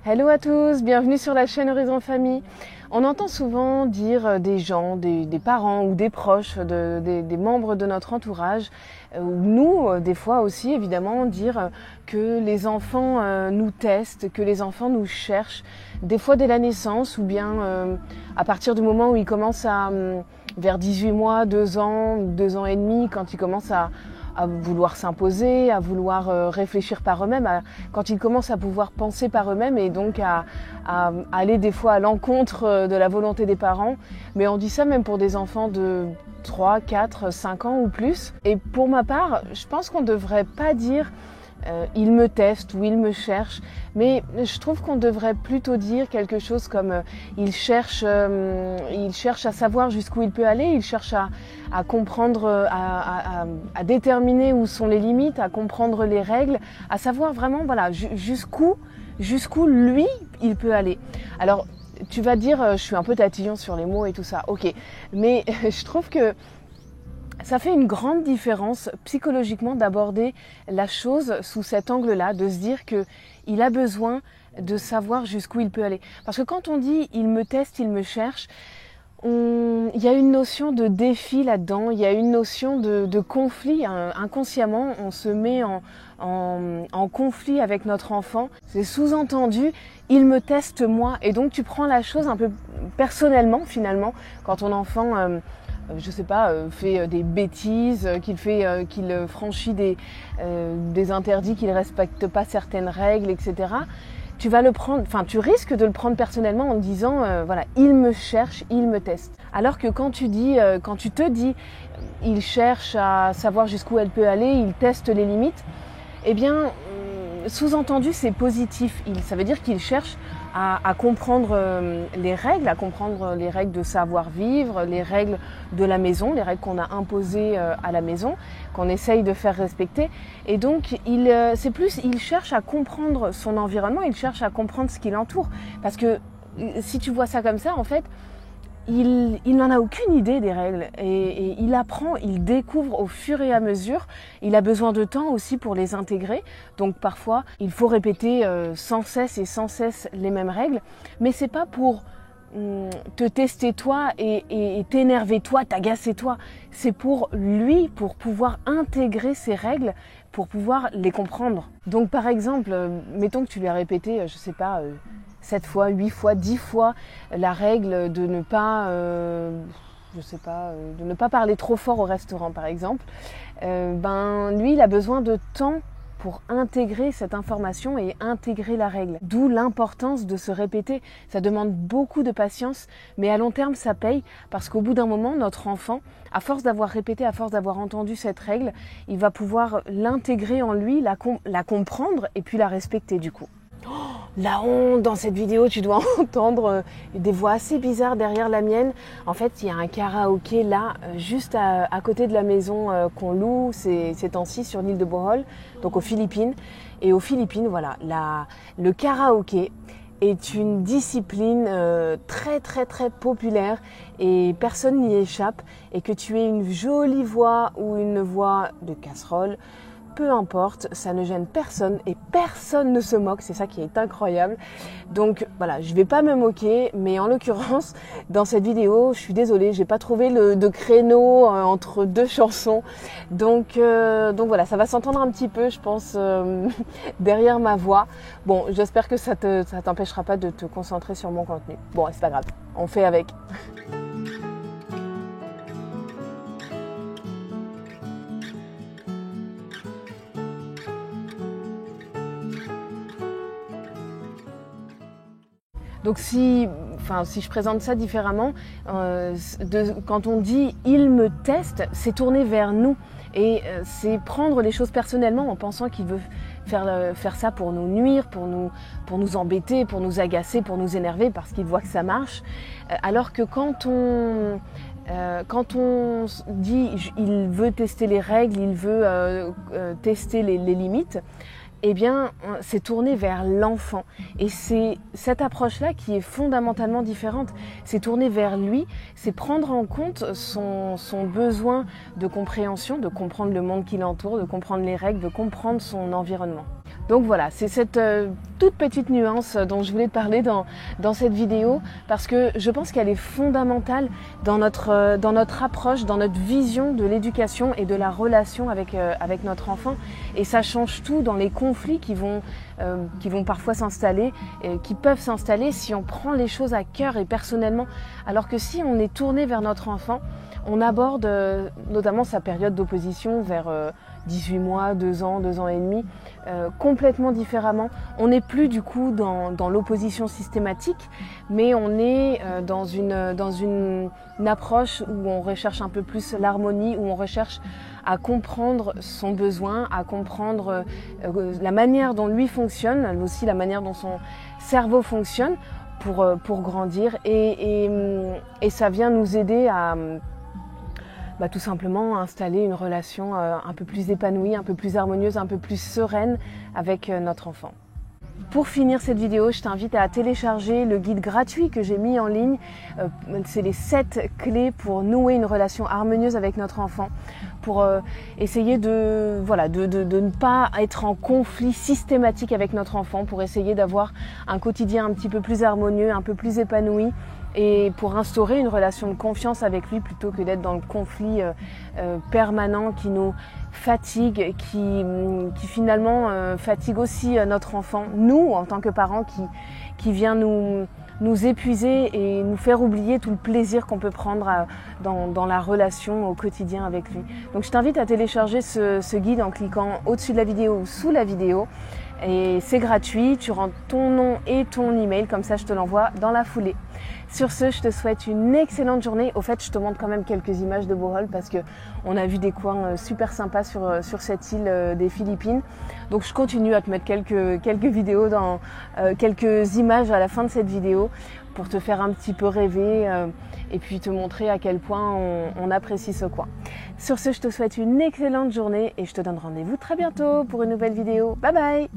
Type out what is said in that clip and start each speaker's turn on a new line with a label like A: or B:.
A: Hello à tous, bienvenue sur la chaîne Horizon Famille. On entend souvent dire des gens, des parents ou des proches, des membres de notre entourage, ou nous, des fois aussi évidemment, dire que les enfants nous testent, que les enfants nous cherchent, des fois dès la naissance ou bien à partir du moment où ils commencent à, vers 18 mois, 2 ans, 2 ans et demi, quand ils commencent à vouloir s'imposer, à vouloir réfléchir par eux-mêmes, quand ils commencent à pouvoir penser par eux-mêmes et donc à aller des fois à l'encontre de la volonté des parents. Mais on dit ça même pour des enfants de 3, 4, 5 ans ou plus. Et pour ma part, je pense qu'on ne devrait pas dire il me teste ou il me cherche, mais je trouve qu'on devrait plutôt dire quelque chose comme il cherche à savoir jusqu'où il peut aller, il cherche à comprendre, à déterminer où sont les limites, à comprendre les règles, à savoir vraiment voilà jusqu'où lui il peut aller. Alors tu vas dire je suis un peu tatillon sur les mots et tout ça, ok, mais je trouve que ça fait une grande différence psychologiquement d'aborder la chose sous cet angle-là, de se dire qu'il a besoin de savoir jusqu'où il peut aller. Parce que quand on dit « il me teste, il me cherche », il y a une notion de défi là-dedans, il y a une notion de conflit. Inconsciemment, on se met en conflit avec notre enfant. C'est sous-entendu « il me teste moi ». Et donc tu prends la chose un peu personnellement finalement quand ton enfant... je sais pas, fait des bêtises, qu'il franchit des interdits, qu'il respecte pas certaines règles, etc. Tu vas le prendre, enfin tu risques de le prendre personnellement en disant voilà, il me cherche, il me teste. Alors que quand tu te dis, il cherche à savoir jusqu'où elle peut aller, il teste les limites, eh bien sous-entendu c'est positif. Ça veut dire qu'il cherche à comprendre les règles de savoir-vivre, les règles de la maison, les règles qu'on a imposées à la maison, qu'on essaye de faire respecter. Et donc, il cherche à comprendre son environnement, il cherche à comprendre ce qui l'entoure. Parce que si tu vois ça comme ça, en fait, il n'en a aucune idée des règles et il apprend, il découvre au fur et à mesure. Il a besoin de temps aussi pour les intégrer. Donc parfois, il faut répéter sans cesse les mêmes règles. Mais c'est pas pour te tester toi et t'énerver toi, t'agacer toi. C'est pour lui, pour pouvoir intégrer ces règles, pour pouvoir les comprendre. Donc par exemple, mettons que tu lui as répété, je sais pas... 7 fois, 8 fois, 10 fois la règle de ne pas, de ne pas parler trop fort au restaurant par exemple, lui il a besoin de temps pour intégrer cette information et intégrer la règle. D'où l'importance de se répéter. Ça demande beaucoup de patience, mais à long terme ça paye parce qu'au bout d'un moment, notre enfant, à force d'avoir répété, à force d'avoir entendu cette règle, il va pouvoir l'intégrer en lui, la comprendre et puis la respecter du coup. La honte, dans cette vidéo, tu dois entendre des voix assez bizarres derrière la mienne. En fait, il y a un karaoké là, juste à côté de la maison qu'on loue ces temps-ci sur l'île de Bohol, donc aux Philippines. Et aux Philippines, voilà, le karaoké est une discipline très populaire et personne n'y échappe. Et que tu aies une jolie voix ou une voix de casserole, peu importe, ça ne gêne personne et personne ne se moque, c'est ça qui est incroyable. Donc voilà, je vais pas me moquer, mais en l'occurrence, dans cette vidéo, je suis désolée, j'ai pas trouvé de créneau entre deux chansons. Donc voilà, ça va s'entendre un petit peu, je pense, derrière ma voix. Bon, j'espère que ça t'empêchera pas de te concentrer sur mon contenu. Bon, c'est pas grave, on fait avec. Donc si je présente ça différemment, quand on dit « il me teste », c'est tourner vers nous. Et c'est prendre les choses personnellement en pensant qu'il veut faire ça pour nous nuire, pour nous embêter, pour nous agacer, pour nous énerver parce qu'il voit que ça marche. Alors que quand on dit « il veut tester les règles, il veut tester les limites », eh bien, c'est tourné vers l'enfant. Et c'est cette approche-là qui est fondamentalement différente. C'est tourner vers lui, c'est prendre en compte son besoin de compréhension, de comprendre le monde qui l'entoure, de comprendre les règles, de comprendre son environnement. Donc voilà, c'est cette toute petite nuance dont je voulais te parler dans cette vidéo, parce que je pense qu'elle est fondamentale dans notre approche, dans notre vision de l'éducation et de la relation avec notre enfant. Et ça change tout dans les conflits qui vont parfois s'installer, qui peuvent s'installer si on prend les choses à cœur et personnellement. Alors que si on est tourné vers notre enfant, on aborde notamment sa période d'opposition vers 18 mois, 2 ans, 2 ans et demi, complètement différemment. On n'est plus du coup dans l'opposition systématique, mais on est dans une approche où on recherche un peu plus l'harmonie, où on recherche à comprendre son besoin, à comprendre la manière dont lui fonctionne, aussi la manière dont son cerveau fonctionne pour grandir. Et ça vient nous aider à tout simplement installer une relation un peu plus épanouie, un peu plus harmonieuse, un peu plus sereine avec notre enfant. Pour finir cette vidéo, je t'invite à télécharger le guide gratuit que j'ai mis en ligne. C'est les 7 clés pour nouer une relation harmonieuse avec notre enfant, pour essayer de ne pas être en conflit systématique avec notre enfant, pour essayer d'avoir un quotidien un petit peu plus harmonieux, un peu plus épanoui, et pour instaurer une relation de confiance avec lui plutôt que d'être dans le conflit permanent qui nous fatigue, qui finalement fatigue aussi notre enfant, nous en tant que parents, qui vient nous épuiser et nous faire oublier tout le plaisir qu'on peut prendre dans la relation au quotidien avec lui. Donc je t'invite à télécharger ce guide en cliquant au-dessus de la vidéo ou sous la vidéo. Et c'est gratuit, tu rentres ton nom et ton email, comme ça je te l'envoie dans la foulée. Sur ce, je te souhaite une excellente journée. Au fait, je te montre quand même quelques images de Bohol parce que on a vu des coins super sympas sur cette île des Philippines. Donc je continue à te mettre quelques vidéos, quelques images à la fin de cette vidéo pour te faire un petit peu rêver et puis te montrer à quel point on apprécie ce coin. Sur ce, je te souhaite une excellente journée et je te donne rendez-vous très bientôt pour une nouvelle vidéo. Bye bye!